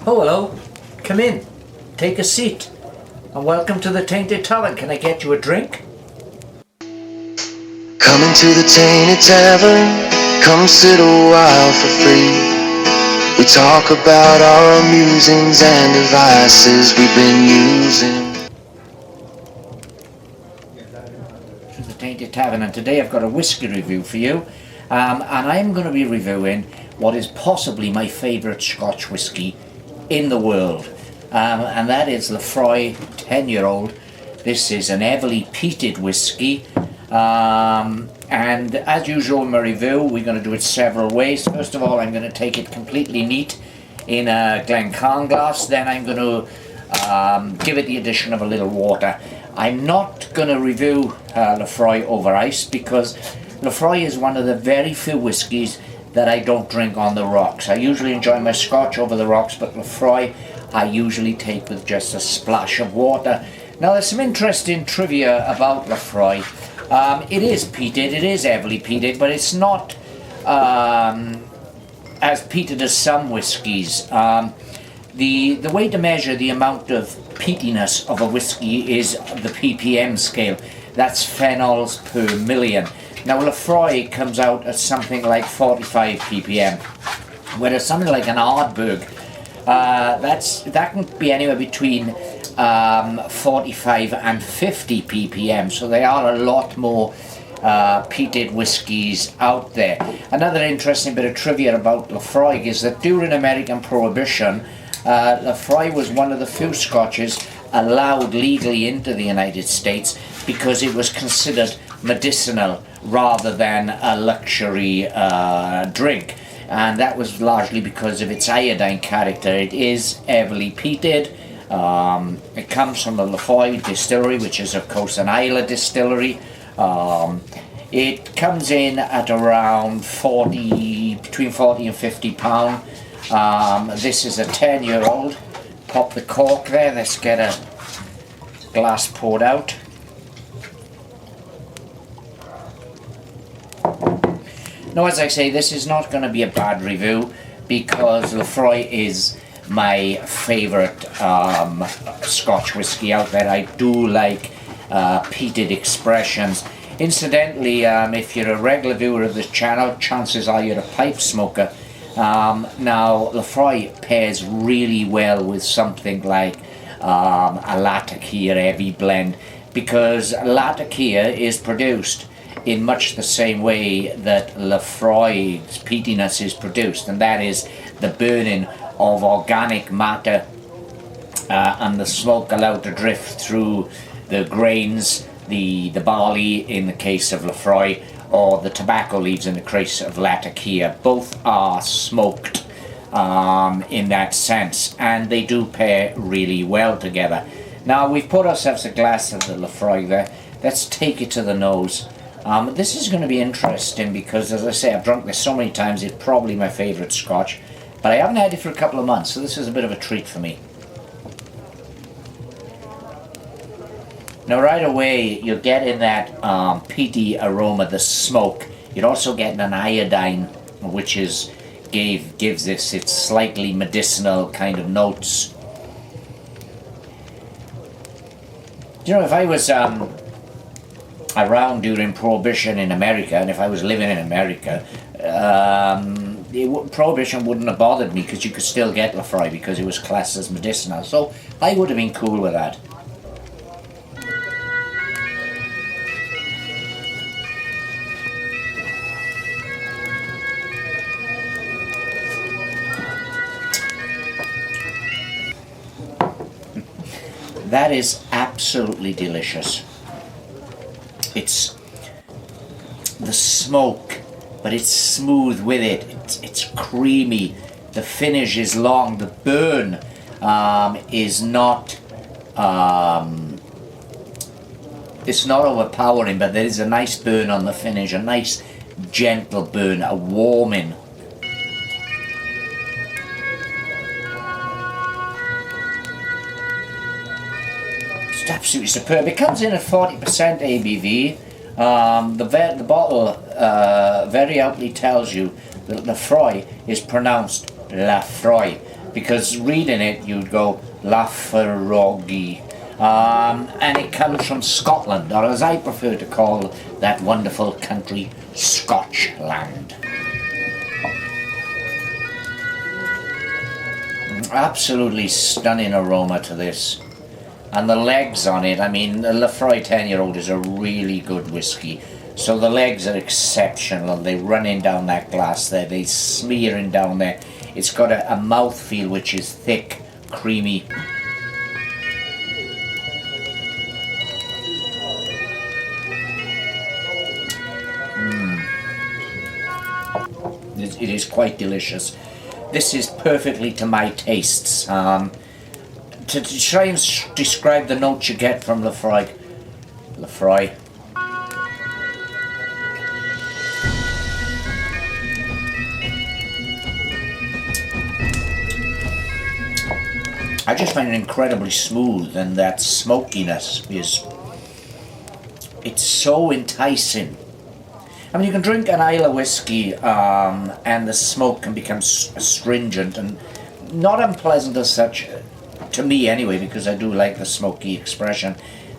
Oh, hello. Come in. Take a seat. And welcome to the Tainted Tavern. Can I get you a drink? Come into the Tainted Tavern, come sit a while for free. We talk about our musings and devices we've been using. This is the Tainted Tavern, and today I've got a whisky review for you. And I'm going to be reviewing what is possibly my favourite Scotch whisky in the world. And that is Laphroaig 10-year-old. This is an heavily peated whisky. And as usual in my review, we're going to do it several ways. First of all, I'm going to take it completely neat in a Glencairn glass. Then I'm going to give it the addition of a little water. I'm not going to review Laphroaig over ice because Laphroaig is one of the very few whiskies that I don't drink on the rocks. I usually enjoy my Scotch over the rocks, but Laphroaig I usually take with just a splash of water. Now there's some interesting trivia about Laphroaig. It is peated, it is heavily peated, but it's not as peated as some whiskies. The way to measure the amount of peatiness of a whisky is the ppm scale. That's phenols per million. Now Laphroaig comes out at something like 45 ppm, whereas something like an Ardbeg, that can be anywhere between 45 and 50 ppm, so they are a lot more peated whiskies out there. Another interesting bit of trivia about Laphroaig is that during American Prohibition, Laphroaig was one of the few scotches allowed legally into the United States because it was considered medicinal rather than a luxury drink, and that was largely because of its iodine character. It is heavily peated. It comes from the Laphroaig Distillery, which is of course an Islay distillery. It comes in at around between 40 and 50 pound. This is a 10-year-old. Pop the cork there. Let's get a glass poured out. Now, as I say, this is not going to be a bad review because Laphroaig is my favourite Scotch whisky out there. I do like peated expressions. Incidentally, if you're a regular viewer of this channel, chances are you're a pipe smoker. Now, Laphroaig pairs really well with something like a Laphroaig heavy blend, because Laphroaig is produced in much the same way that Laphroaig's peatiness is produced, and that is the burning of organic matter and the smoke allowed to drift through the grains, the barley in the case of Laphroaig, or the tobacco leaves in the case of Laphroaig. Both are smoked in that sense, and they do pair really well together. Now we've put ourselves a glass of the Laphroaig there. Let's take it to the nose. This is going to be interesting because, as I say, I've drunk this so many times, it's probably my favourite Scotch, but I haven't had it for a couple of months, so this is a bit of a treat for me. Now right away you're getting that peaty aroma, the smoke. You're also getting an iodine, which gives this its slightly medicinal kind of notes. You know, if I was around during Prohibition in America, and if I was living in America, Prohibition wouldn't have bothered me because you could still get Laphroaig because it was classed as medicinal, so I would have been cool with that. That is absolutely delicious. It's the smoke, but it's smooth with it. It's creamy. The finish is long. The burn is not. It's not overpowering, but there is a nice burn on the finish. A nice gentle burn, a warming. It's absolutely superb. It comes in at 40% ABV. The bottle very aptly tells you that Laphroaig is pronounced Laphroaig. because reading it you'd go Laphroaig, and it comes from Scotland, or as I prefer to call that wonderful country, Scotchland. Absolutely stunning aroma to this. And the legs on it, I mean, the Laphroaig 10-year-old is a really good whiskey. So the legs are exceptional. They running down that glass there, they smearing down there. It's got a mouthfeel which is thick, creamy. It is quite delicious. This is perfectly to my tastes. To try and describe the notes you get from Laphroaig. I just find it incredibly smooth, and that smokiness it's so enticing. I mean, you can drink an Islay whiskey and the smoke can become astringent and not unpleasant as such, to me anyway, because I do like the smoky expression.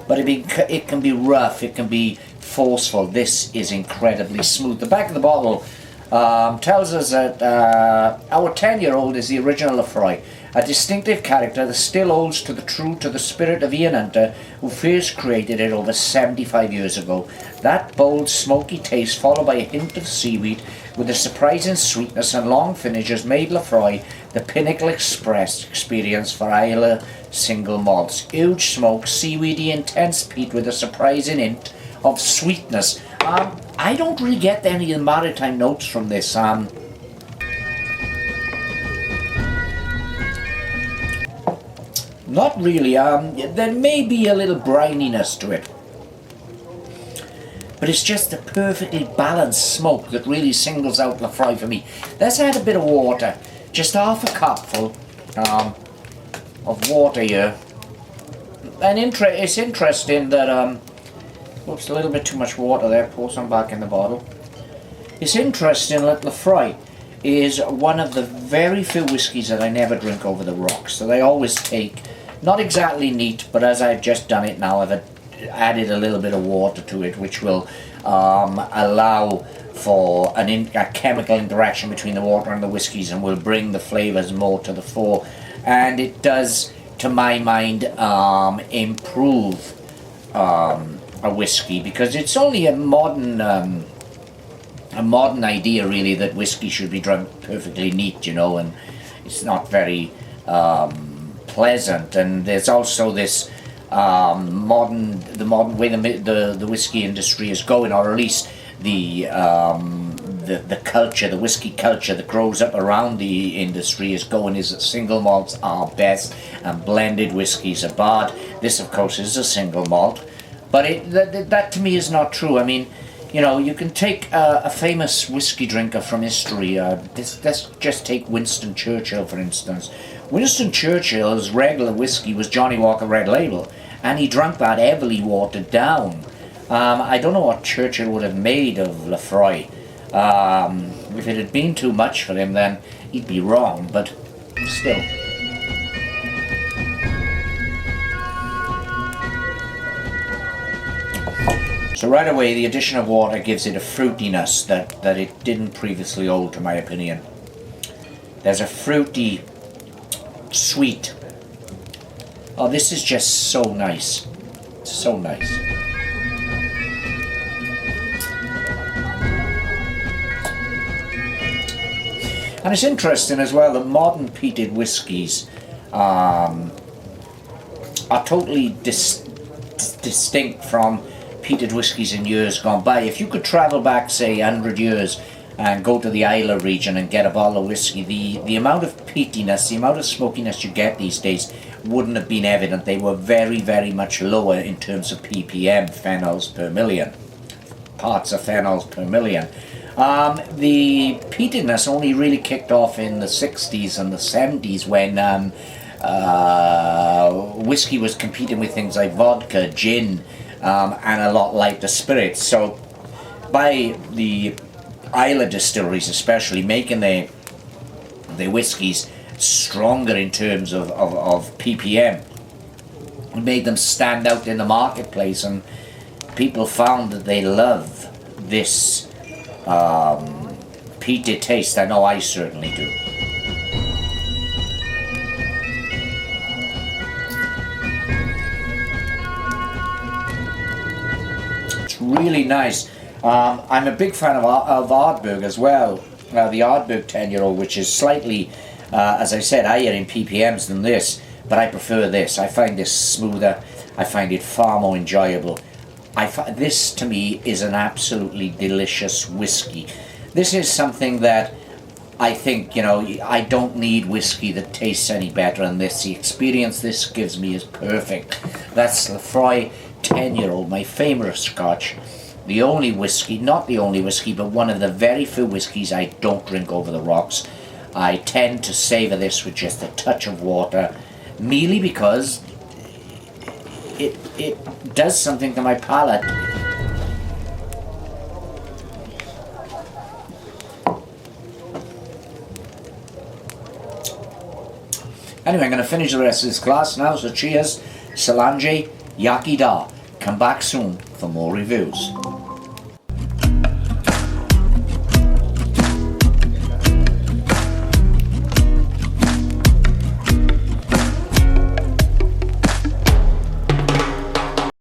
But it can be rough, it can be forceful. This is incredibly smooth. The back of the bottle tells us that our 10-year-old is the original Laphroaig, a distinctive character that still holds true to the spirit of Ian Hunter, who first created it over 75 years ago. That bold, smoky taste, followed by a hint of seaweed, with a surprising sweetness and long finish, has made Laphroaig the pinnacle experience for Islay single malts. Huge smoke, seaweedy, intense peat with a surprising hint of sweetness. I don't really get any of the maritime notes from this. Not really. There may be a little brininess to it, but it's just a perfectly balanced smoke that really singles out Laphroaig for me. Let's add a bit of water, just half a cupful of water here. And it's interesting that oops, a little bit too much water there. Pour some back in the bottle. It's interesting that Laphroaig is one of the very few whiskies that I never drink over the rocks. So they always take, not exactly neat, but as I've just done it now, I've added a little bit of water to it, which will allow for a chemical interaction between the water and the whiskies, and will bring the flavours more to the fore. And it does, to my mind, improve a whiskey, because it's only a modern idea really that whiskey should be drunk perfectly neat, you know, and it's not very pleasant. And there's also this modern way the whiskey industry is going, or at least the culture, the whiskey culture that grows up around the industry is going, is that single malts are best and blended whiskies are bad. This, of course, is a single malt, but that to me is not true. I mean, you know, you can take a famous whiskey drinker from history. Let's just take Winston Churchill, for instance. Winston Churchill's regular whiskey was Johnny Walker Red Label, and he drank that heavily watered down. I don't know what Churchill would have made of Laphroaig. If it had been too much for him, then he'd be wrong, but still. So right away, the addition of water gives it a fruitiness that it didn't previously hold, to my opinion. There's a fruity, sweet. Oh, this is just so nice. So nice. And it's interesting as well that modern peated whiskies are totally distinct from peated whiskies in years gone by. If you could travel back, say, 100 years and go to the Islay region and get a bottle of whiskey, the amount of peatiness, the amount of smokiness you get these days wouldn't have been evident. They were very, very much lower in terms of ppm, phenols per million, parts of phenols per million. The peatedness only really kicked off in the 60s and the 70s when whiskey was competing with things like vodka, gin, and a lot lighter spirits. So by the Islay distilleries especially making their whiskies stronger in terms of ppm. It made them stand out in the marketplace, and people found that they love this peated taste. I know I certainly do. It's really nice. I'm a big fan of Ardbeg as well. The Ardbeg 10-year-old, which is slightly, as I said, higher in ppms than this, but I prefer this. I find this smoother. I find it far more enjoyable. This to me is an absolutely delicious whiskey. This is something that I think, I don't need whiskey that tastes any better than this. The experience this gives me is perfect. That's Laphroaig 10-year-old, my favourite Scotch. The only whiskey, not the only whiskey, but one of the very few whiskies I don't drink over the rocks. I tend to savour this with just a touch of water, merely because it does something to my palate. Anyway, I'm going to finish the rest of this glass now, so cheers, Salange, Yaki Da. Come back soon for more reviews.